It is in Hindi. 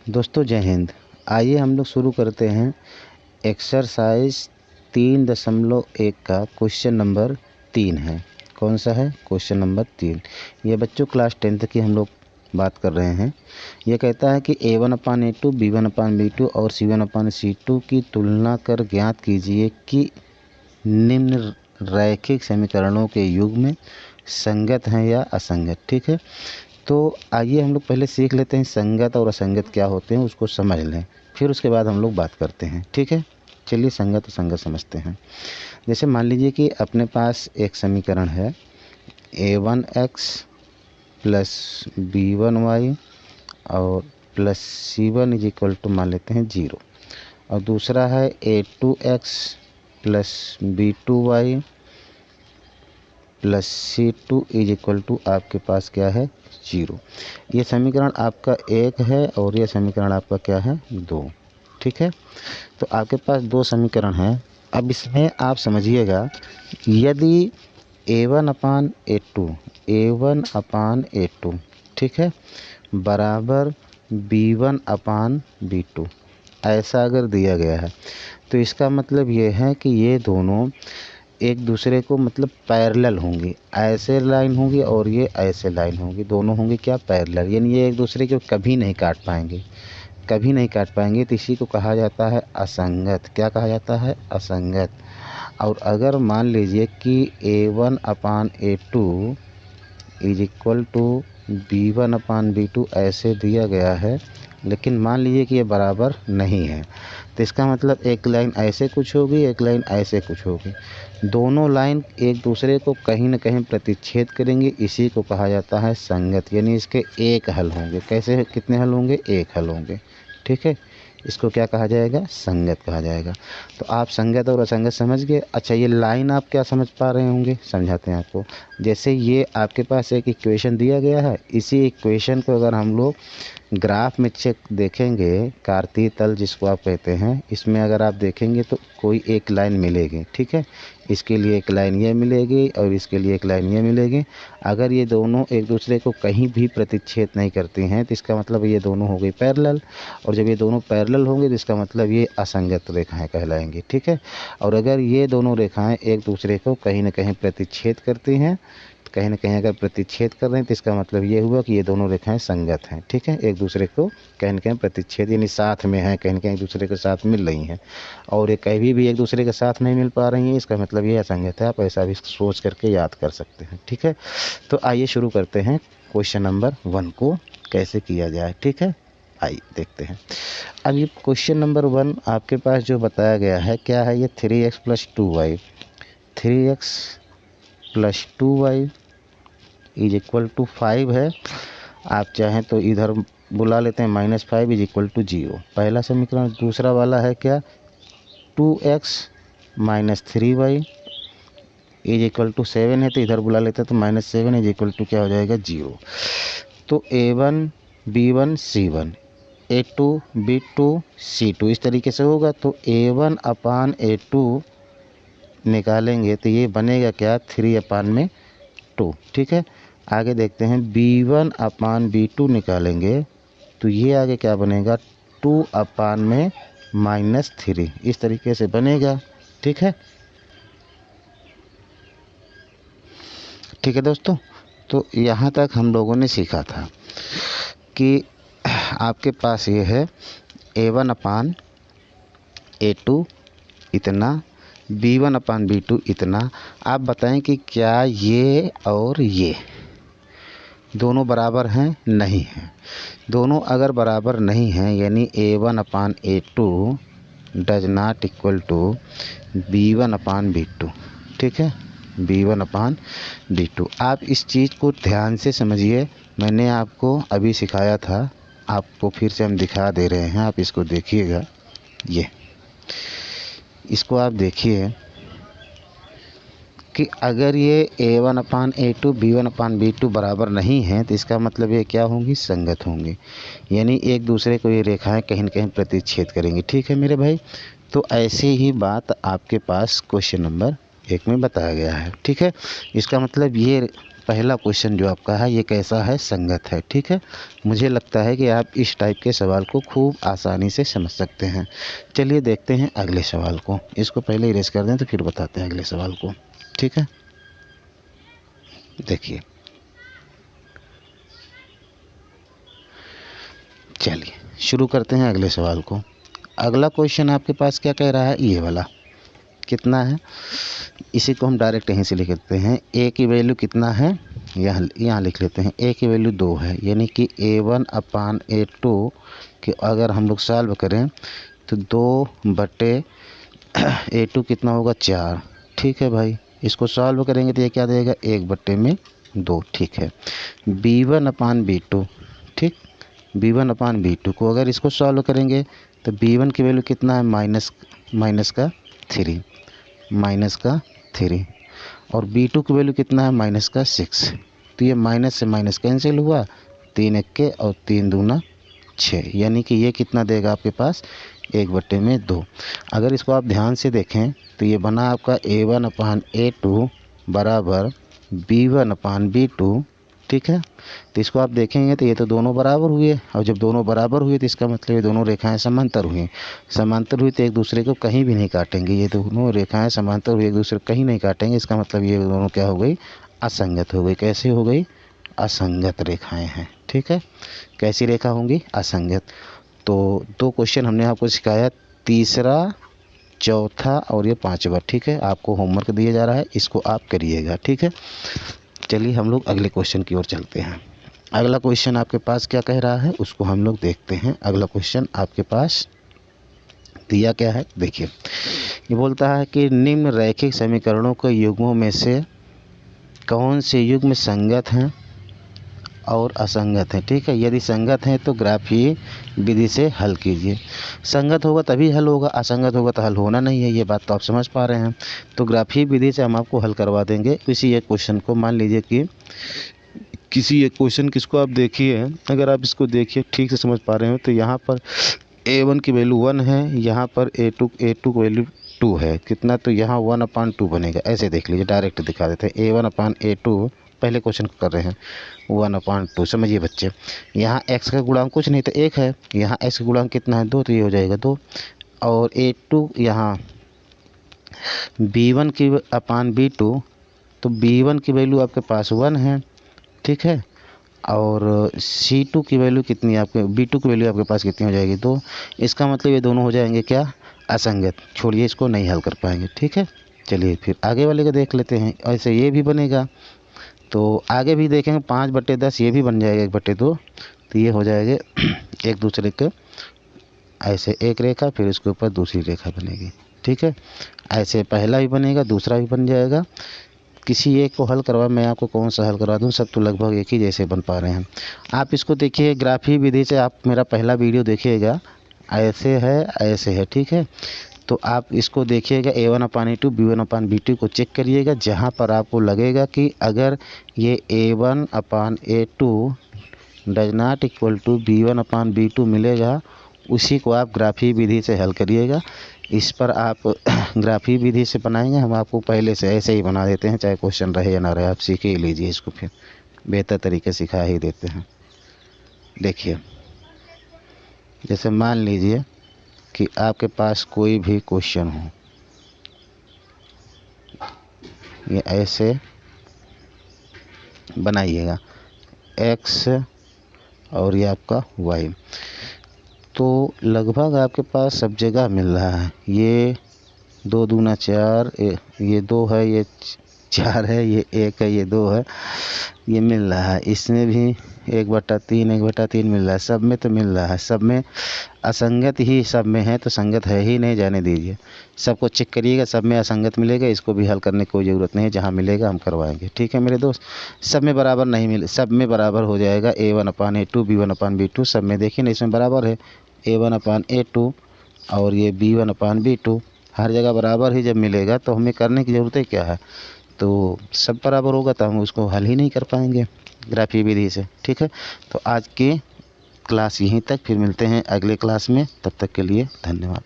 दोस्तों जय हिंद। आइए हम लोग शुरू करते हैं एक्सरसाइज 3.1 का क्वेश्चन नंबर 3 है। कौन सा है? Question number 3। ये बच्चों क्लास 10th की हम लोग बात कर रहे हैं। ये कहता है कि A1/A2 B1/B2 और C1/C2 की तुलना कर ज्ञात कीजिए कि निम्न रैखिक समीकरणों के युग्म संगत हैं या असंगत। ठीक है, तो आइए हम लोग पहले सीख लेते हैं संगत और असंगत क्या होते हैं, उसको समझ लें, फिर उसके बाद हम लोग बात करते हैं। ठीक है, चलिए संगत और संगत समझते हैं। जैसे मान लीजिए कि अपने पास एक समीकरण है A1x प्लस B1y और plus C1 is equal to मान लेते हैं 0, और दूसरा है A2x plus B2y plus C2 is equal to आपके पास क्या है 0। ये समीकरण आपका 1 है और ये समीकरण आपका क्या है 2। ठीक है, तो आपके पास 2 समीकरण हैं। अब इसमें आप समझिएगा, यदि A1/A2 ठीक है बराबर B1/B2 ऐसा अगर दिया गया है, तो इसका मतलब ये है कि ये दोनों एक दूसरे को मतलब पैरेलल होंगी, ऐसे लाइन होंगी और ये ऐसे लाइन होंगी, दोनों होंगी क्या पैरेलल, यानी ये एक दूसरे को कभी नहीं काट पाएंगे, कभी नहीं काट पाएंगे। तो इसी को कहा जाता है असंगत। क्या कहा जाता है? असंगत। और अगर मान लीजिए कि A1/A2 is equal to B1/B2 ऐसे दिया गया है, लेकिन मान लीजिए कि ये बराबर नहीं है, तो इसका मतलब एक लाइन ऐसे कुछ होगी, एक लाइन ऐसे कुछ होगी, दोनों लाइन एक दूसरे को कहीं ना कहीं प्रतिच्छेद करेंगे। इसी को कहा जाता है संगत, यानी इसके एक हल होंगे। कैसे? कितने हल होंगे? एक हल होंगे। ठीक है, इसको क्या कहा जाएगा? संगत कहा जाएगा। तो आप संगत और असंगत समझ गए। अच्छा, ये लाइन आप क्या समझ पा रहे होंगे, समझाते हैं आपको। जैसे ये आपके पास एक इक्वेशन दिया गया है, इसी इक्वेशन को अगर हम लोग ग्राफ में चेक देखेंगे, कार्तीय तल जिसको आप कहते हैं, इसमें अगर आप देखेंगे तो कोई एक लाइन मिलेगी। ठीक है, इसके लिए एक लाइन ये मिलेगी और इसके लिए एक लाइन ये मिलेगी। अगर ये दोनों एक दूसरे को कहीं भी प्रतिच्छेद नहीं करती हैं, तो इसका मतलब ये दोनों हो गई पैरेलल, और जब ये दोनों पैरेलल होंगे तो इसका मतलब ये असंगत रेखाएं कहलाएंगी। ठीक है, और अगर ये दोनों रेखाएं एक दूसरे को कहीं ना कहीं प्रतिच्छेद करती हैं, कहीं ना कहीं अगर प्रतिच्छेद कर रहे हैं, तो इसका मतलब ये हुआ कि ये दोनों रेखाएं संगत हैं। ठीक है, एक दूसरे को कहीं ना कहीं प्रतिच्छेद यानी साथ में हैं, कहीं ना कहीं एक दूसरे के साथ मिल रही हैं। और ये कभी भी एक दूसरे के साथ नहीं मिल पा रही हैं, इसका मतलब ये असंगत है। आप ऐसा भी सोच करके याद कर सकते हैं। ठीक है, तो आइए शुरू करते हैं क्वेश्चन नंबर 1 को कैसे किया जाए। ठीक है, आइए देखते हैं। अब ये क्वेश्चन नंबर 1 आपके पास जो बताया गया है क्या है? ये 3x plus 2y, 3x plus 2y is equal to 5 है। आप चाहें तो इधर बुला लेते हैं -5 इज इक्वल टू 0, पहला समीकरण। दूसरा वाला है क्या? 2x minus 3y is equal to 7 है, तो इधर बुला लेते हैं तो -7 इज इक्वल टू क्या हो जाएगा 0। तो A1 B1 C1 A2 B2 C2 इस तरीके से होगा। तो A1/A2 निकालेंगे तो ये बनेगा क्या? 3/2। ठीक है, आगे देखते हैं B1/B2 निकालेंगे तो ये आगे क्या बनेगा? 2/-3 इस तरीके से बनेगा। ठीक है, ठीक है दोस्तों, तो यहाँ तक हम लोगों ने सीखा था कि आपके पास ये है A1/A2 इतना, B1/B2 इतना। आप बताएं कि क्या ये और ये दोनों बराबर हैं? नहीं हैं। दोनों अगर बराबर नहीं हैं, यानी A1/A2 does not equal to B1/B2। ठीक है, B1/B2। आप इस चीज़ को ध्यान से समझिए। मैंने आपको अभी सिखाया था, आपको फिर से हम दिखा दे रहे हैं, आप इसको देखिएगा। ये इसको आप देखिए कि अगर ये A1/A2 B1/B2 बराबर नहीं है, तो इसका मतलब ये क्या होंगी? संगत होंगी, यानी एक दूसरे को ये रेखाएं कहीं न कहीं प्रतिच्छेद करेंगी। ठीक है मेरे भाई, तो ऐसी ही बात आपके पास क्वेश्चन नंबर 1 में बताया गया है। ठीक है, इसका मतलब ये पहला क्वेश्चन जो आपका है ये कैसा है, संगत है। ठीक है, मुझे लगता है कि आप इस टाइप के सवाल को खूब आसानी से समझ सकते हैं। चलिए देखते हैं अगले सवाल को। इसको पहले इरेज कर दें तो फिर बताते हैं अगले सवाल को। ठीक है, देखिए, चलिए शुरू करते हैं अगले सवाल को। अगला क्वेश्चन आपके पास क्या कह रहा है, ये वाला कितना है, इसी को हम डायरेक्ट यहीं से लिख लेते हैं। ए की वैल्यू कितना है, यहाँ लिख लेते हैं। ए की वैल्यू 2 है, यानी कि A1/A2 कि अगर हम लोग सॉल्व करें तो 2/A2 कितना होगा, 4। ठीक है भाई, इसको सॉल्व करेंगे तो ये क्या देगा, 1/2। ठीक है, B1/B2, ठीक, B1/B2 को अगर इसको सॉल्व करेंगे तो B1 की वैल्यू कितना है, -3 और B2 की वैल्यू कितना है, -6। तो ये माइनस से माइनस कैंसिल हुआ, 3 1 और 3 दूना 6, यानी कि ये कितना देगा आपके पास, 1/2। अगर इसको आप ध्यान से देखें तो ये बना आपका A1/A2 बराबर B1/B2। ठीक है, तो इसको आप देखेंगे तो ये तो दोनों बराबर हुए, और जब दोनों बराबर हुए तो इसका मतलब ये दोनों रेखाएं समांतर हुई। समांतर हुई तो एक दूसरे को कहीं भी नहीं काटेंगे, ये दोनों रेखाएं समांतर हुई, एक दूसरे को कहीं नहीं काटेंगे। इसका मतलब ये दोनों क्या हो गई, असंगत हो गई। कैसे हो गई, असंगत रेखाएं हैं। ठीक है, कैसी रेखा होंगी, असंगत। तो 2 क्वेश्चन हमने आपको सिखाया, तीसरा, चौथा और ये 5वां। ठीक है, आपको होमवर्क दिया जा रहा है, इसको आप करिएगा। ठीक है, चलिए हम लोग अगले क्वेश्चन की ओर चलते हैं। अगला क्वेश्चन आपके पास क्या कह रहा है, उसको हम लोग देखते हैं। अगला क्वेश्चन आपके पास दिया क्या है, देखिए, ये बोलता है कि निम्न रैखिक समीकरणों के युग्मों में से कौन से युग्म संगत हैं और असंगत हैं। ठीक है, यदि संगत हैं तो ग्राफीय विधि से हल कीजिए। संगत होगा तभी हल होगा, असंगत होगा तो हल होना नहीं है, ये बात तो आप समझ पा रहे हैं। तो ग्राफीय विधि से हम आपको हल करवा देंगे किसी एक क्वेश्चन को। मान लीजिए कि किसी एक क्वेश्चन किसको आप देखिए, अगर आप इसको देखिए ठीक से समझ पा रहे हो तो यहाँ पर A1 की वैल्यू 1 है, यहाँ पर A2 की वैल्यू 2 है, कितना, तो यहाँ 1/2 बनेगा। ऐसे देख लीजिए, डायरेक्ट दिखा देते हैं। A1/A2 पहले क्वेश्चन को कर रहे हैं, 1/2। समझिए बच्चे, यहाँ x का गुणांक कुछ नहीं तो 1 है, यहाँ x का गुणांक कितना है, 2, तो ये हो जाएगा 2। और A2 यहाँ B1 की अपान B2, तो B1 की वैल्यू आपके पास 1 है। ठीक है, और C2 की वैल्यू कितनी है आपके, B2 की वैल्यू आपके पास कितनी हो जाएगी, 2। इसका मतलब ये दोनों हो जाएंगे क्या, असंगत। छोड़िए, इसको नहीं हल कर पाएंगे। ठीक है, चलिए फिर आगे वाले को देख लेते हैं। ऐसे ये भी बनेगा, तो आगे भी देखेंगे, 5/10 ये भी बन जाएगा 1/2। तो ये हो जाएगा एक दूसरे के ऐसे एक रेखा, फिर उसके ऊपर दूसरी रेखा बनेगी। ठीक है, ऐसे पहला भी बनेगा, दूसरा भी बन जाएगा। किसी एक को हल करवा, मैं आपको कौन सा हल करवा दूं, सब तो लगभग एक ही जैसे बन पा रहे हैं। आप इसको देखिए ग्राफी विधि से, आप मेरा पहला वीडियो देखिएगा, ऐसे है ऐसे है। ठीक है, तो आप इसको देखिएगा, A1/A2 B1/B2 को चेक करिएगा। जहाँ पर आपको लगेगा कि अगर ये A1/A2 does not equal to B1/B2 मिलेगा, उसी को आप ग्राफी विधि से हल करिएगा। इस पर आप ग्राफी विधि से बनाएंगे, हम आपको पहले से ऐसे ही बना देते हैं, चाहे क्वेश्चन रहे या ना रहे, आप सीख ही लीजिए इसको, फिर बेहतर तरीके सिखा ही देते हैं। देखिए, जैसे मान लीजिए कि आपके पास कोई भी क्वेश्चन हो, ये ऐसे बनाइएगा, x और ये आपका y, तो लगभग आपके पास सब जगह मिल रहा है। ये 2 दूना 4, ये 2 है, ये 4 है, ये 1 है, ये 2 है, ये मिल रहा है। इसमें भी 1/3 मिल रहा है, सब में तो मिल रहा है। सब में असंगत ही सब में है, तो संगत है ही नहीं, जाने दीजिए। सबको चेक करिएगा, सब में असंगत मिलेगा, इसको भी हल करने की कोई ज़रूरत नहीं है, जहाँ मिलेगा हम करवाएंगे। ठीक है मेरे दोस्त, सब में बराबर नहीं मिले, सब में बराबर हो जाएगा। A1/A2 B1/B2 सब में देखिए ना, इसमें बराबर है A1/A2 और ये B1/B2, हर जगह बराबर ही जब मिलेगा तो हमें करने की ज़रूरत है क्या है, तो सब बराबर होगा तो हम उसको हल ही नहीं कर पाएंगे ग्राफी विधि से। ठीक है, तो आज की क्लास यहीं तक, फिर मिलते हैं अगले क्लास में, तब तक के लिए धन्यवाद।